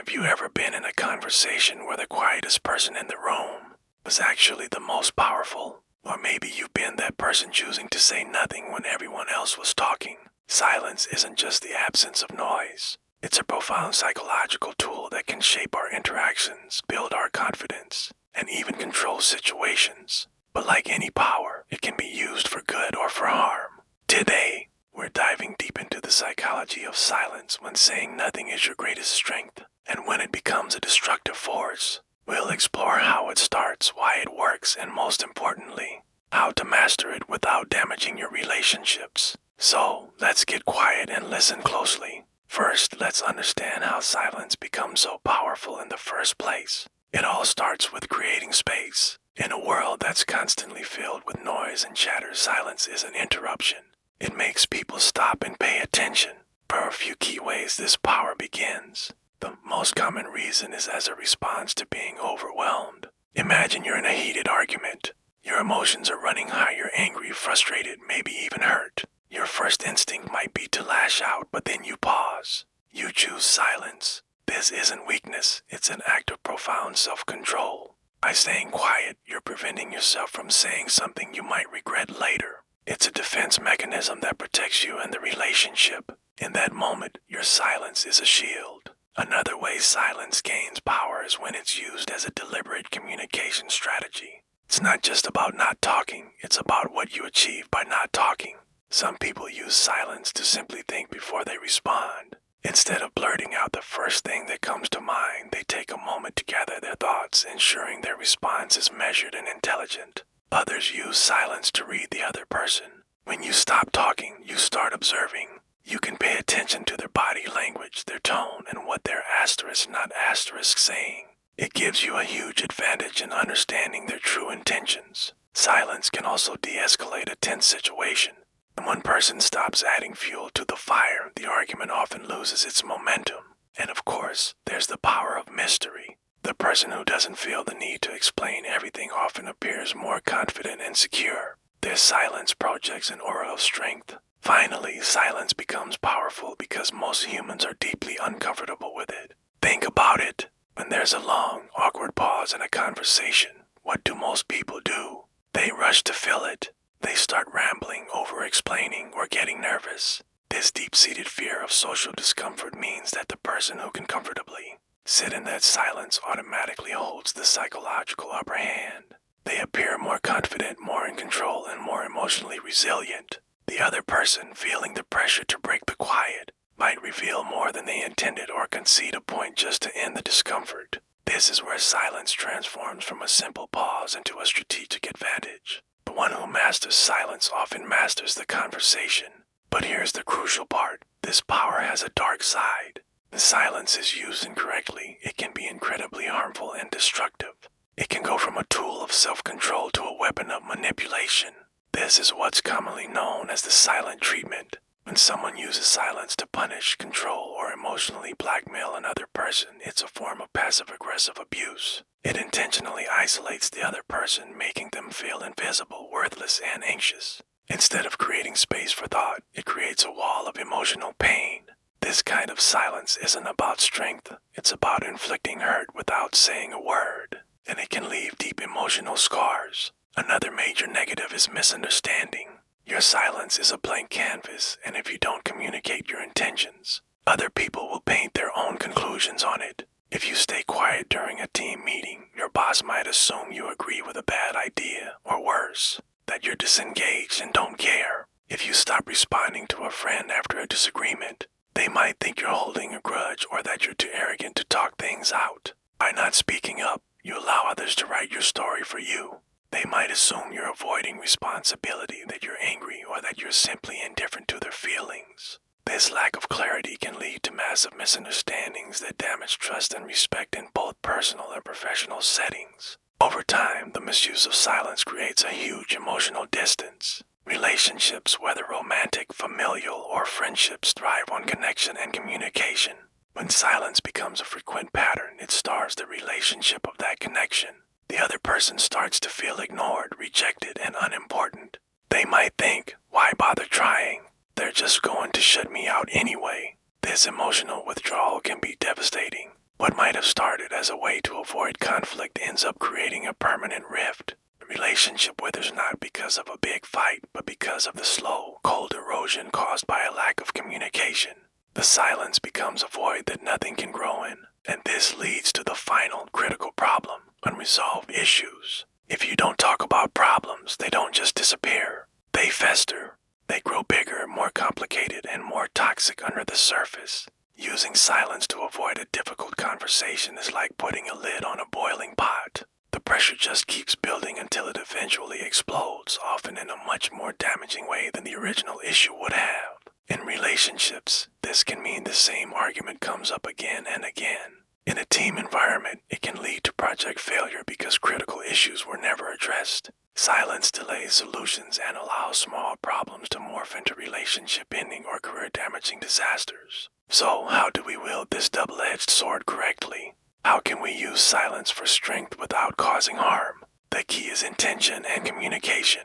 Have you ever been in a conversation where the quietest person in the room was actually the most powerful? Or maybe you've been that person choosing to say nothing when everyone else was talking. Silence isn't just the absence of noise. It's a profound psychological tool that can shape our interactions, build our confidence, and even control situations. But like any power, it can be used for good or for harm. Today, we're diving deep into the psychology of silence when saying nothing is your greatest strength, and when it becomes a destructive force. We'll explore how it starts, why it works, and most importantly, how to master it without damaging your relationships. So, let's get quiet and listen closely. First, let's understand how silence becomes so powerful in the first place. It all starts with creating space. In a world that's constantly filled with noise and chatter, silence is an interruption. It makes people stop and pay attention. There are a few key ways this power begins. The most common reason is as a response to being overwhelmed. Imagine you're in a heated argument. Your emotions are running high, you're angry, frustrated, maybe even hurt. Your first instinct might be to lash out, but then you pause. You choose silence. This isn't weakness, it's an act of profound self-control. By staying quiet, you're preventing yourself from saying something you might regret later. It's a defense mechanism that protects you and the relationship. In that moment, your silence is a shield. Another way silence gains power is when it's used as a deliberate communication strategy. It's not just about not talking, it's about what you achieve by not talking. Some people use silence to simply think before they respond. Instead of blurting out the first thing that comes to mind, they take a moment to gather their thoughts, ensuring their response is measured and intelligent. Others use silence to read the other person. When you stop talking, you start observing. You can pay attention to their body language, their tone, and what they're asterisk, not asterisk saying. It gives you a huge advantage in understanding their true intentions. Silence can also de-escalate a tense situation. When one person stops adding fuel to the fire, the argument often loses its momentum. And of course, there's the power of mystery. The person who doesn't feel the need to explain everything often appears more confident and secure. Their silence projects an aura of strength. Finally, silence becomes powerful because most humans are deeply uncomfortable with it. Think about it. When there's a long, awkward pause in a conversation, what do most people do? They rush to fill it. They start rambling, over-explaining, or getting nervous. This deep-seated fear of social discomfort means that the person who can comfortably sit in that silence automatically holds the psychological upper hand. They appear more confident, more in control, and more emotionally resilient. The other person, feeling the pressure to break the quiet, might reveal more than they intended or concede a point just to end the discomfort. This is where silence transforms from a simple pause into a strategic advantage. The one who masters silence often masters the conversation. But here's the crucial part. This power has a dark side. The silence is used incorrectly. It can be incredibly harmful and destructive. It can go from a tool of self-control to a weapon of manipulation. This is what's commonly known as the silent treatment. When someone uses silence to punish, control, or emotionally blackmail another person, it's a form of passive-aggressive abuse. It intentionally isolates the other person, making them feel invisible, worthless, and anxious. Instead of creating space for thought, it creates a wall of emotional pain. This kind of silence isn't about strength, it's about inflicting hurt without saying a word, and it can leave deep emotional scars. Another major negative is misunderstanding. Your silence is a blank canvas, and if you don't communicate your intentions, other people will paint their own conclusions on it. If you stay quiet during a team meeting, your boss might assume you agree with a bad idea, or worse, that you're disengaged and don't care. If you stop responding to a friend after a disagreement, they might think you're holding a grudge or that you're too arrogant to talk things out. By not speaking up, you allow others to write your story for you. They might assume you're avoiding responsibility, that you're angry, or that you're simply indifferent to their feelings. This lack of clarity can lead to massive misunderstandings that damage trust and respect in both personal and professional settings. Over time, the misuse of silence creates a huge emotional distance. Relationships, whether romantic, familial, or friendships, thrive on connection and communication. When silence becomes a frequent pattern, it starves the relationship of that connection. The other person starts to feel ignored, rejected, and unimportant. They might think, why bother trying? They're just going to shut me out anyway. This emotional withdrawal can be devastating. What might have started as a way to avoid conflict ends up creating a permanent rift. The relationship withers not because of a big fight, but because of the slow, cold erosion caused by a lack of communication. The silence becomes a void that nothing can grow in, and this leads to the final critical problem: unresolved issues. If you don't talk about problems, they don't just disappear. They fester. They grow bigger, more complicated, and more toxic under the surface. Using silence to avoid a difficult conversation is like putting a lid on a boiling pot. The pressure just keeps building until it eventually explodes, often in a much more damaging way than the original issue would have. In relationships, this can mean the same argument comes up again and again. In a team environment, it can lead to project failure because critical issues were never addressed. Silence delays solutions and allows small problems to morph into relationship-ending or career-damaging disasters. So, how do we wield this double-edged sword correctly? How can we use silence for strength without causing harm? The key is intention and communication.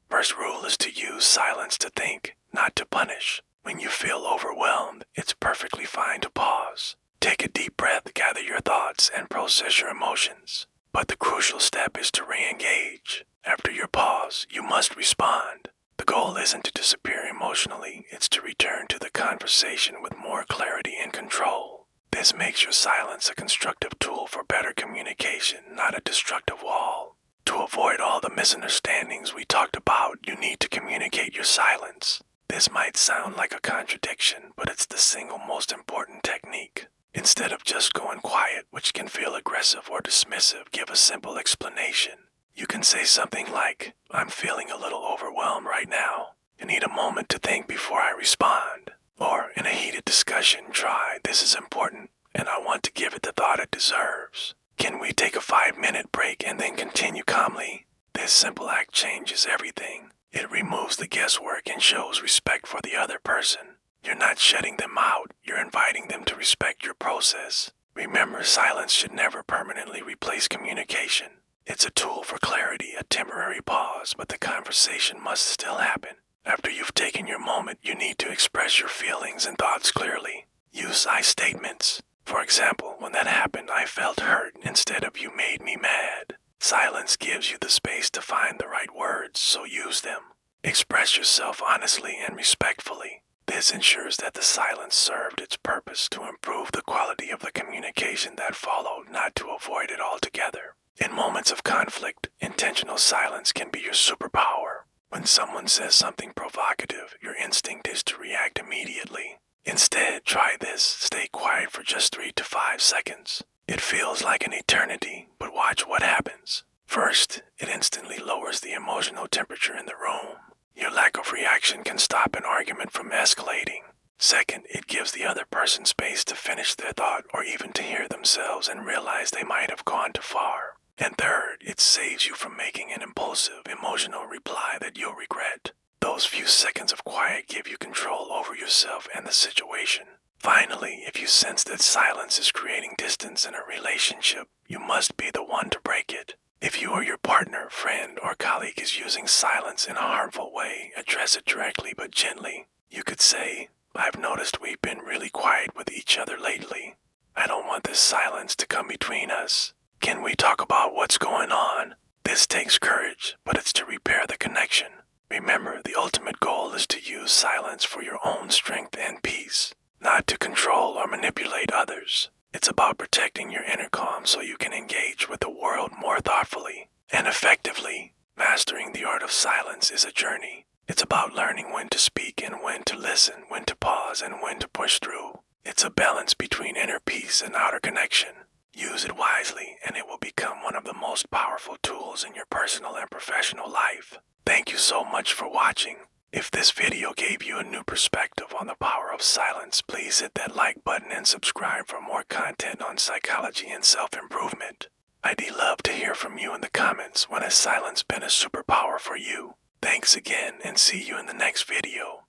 First rule is to use silence to think, not to punish. When you feel overwhelmed, it's perfectly fine to pause. Take a deep breath, gather your thoughts, and process your emotions. But the crucial step is to re-engage. After your pause, you must respond. The goal isn't to disappear emotionally, it's to return to the conversation with more clarity and control. This makes your silence a constructive tool for better communication, not a destructive wall. To avoid all the misunderstandings we talked about, you need to communicate your silence. This might sound like a contradiction, but it's the single most important technique. Instead of just going quiet, which can feel aggressive or dismissive, give a simple explanation. You can say something like, "I'm feeling a little overwhelmed right now. I need a moment to think before I respond." Or, in a heated discussion, try, "This is important, and I want to give it the thought it deserves. Can we take a 5-minute break and then continue calmly?" This simple act changes everything. It removes the guesswork and shows respect for the other person. You're not shutting them out, you're inviting them to respect your process. Remember, silence should never permanently replace communication. It's a tool for clarity, a temporary pause, but the conversation must still happen. After you've taken your moment, you need to express your feelings and thoughts clearly. Use I statements. For example, "When that happened, I felt hurt," instead of "You made me mad." Silence gives you the space to find the right words, so use them. Express yourself honestly and respectfully. This ensures that the silence served its purpose to improve the quality of the communication that followed, not to avoid it altogether. In moments of conflict, intentional silence can be your superpower. When someone says something provocative, your instinct is to react immediately. Instead, try this. Stay quiet for just 3 to 5 seconds. It feels like an eternity, but watch what happens. First, it instantly lowers the emotional temperature in the room. Your lack of reaction can stop an argument from escalating. Second, it gives the other person space to finish their thought or even to hear themselves and realize they might have gone too far. And third, it saves you from making an impulsive, emotional reply that you'll regret. Those few seconds of quiet give you control over yourself and the situation. Finally, if you sense that silence is creating distance in a relationship, you must be the one to break it. If you or your partner, friend, or colleague is using silence in a harmful way, address it directly but gently. You could say, "I've noticed we've been really quiet with each other lately. I don't want this silence to come between us. Can we talk about what's going on?" This takes courage, but it's to repair the connection. Remember, the ultimate goal is to use silence for your own strength and peace, not to control or manipulate others. It's about protecting your inner calm so you can engage with the world more thoughtfully and effectively. Mastering the art of silence is a journey. It's about learning when to speak and when to listen, when to pause and when to push through. It's a balance between inner peace and outer connection. Use it wisely and it will become one of the most powerful tools in your personal and professional life. Thank you so much for watching. If this video gave you a new perspective on the power of silence, please hit that like button and subscribe for more content on psychology and self-improvement. I'd love to hear from you in the comments. When has silence been a superpower for you? Thanks again and see you in the next video.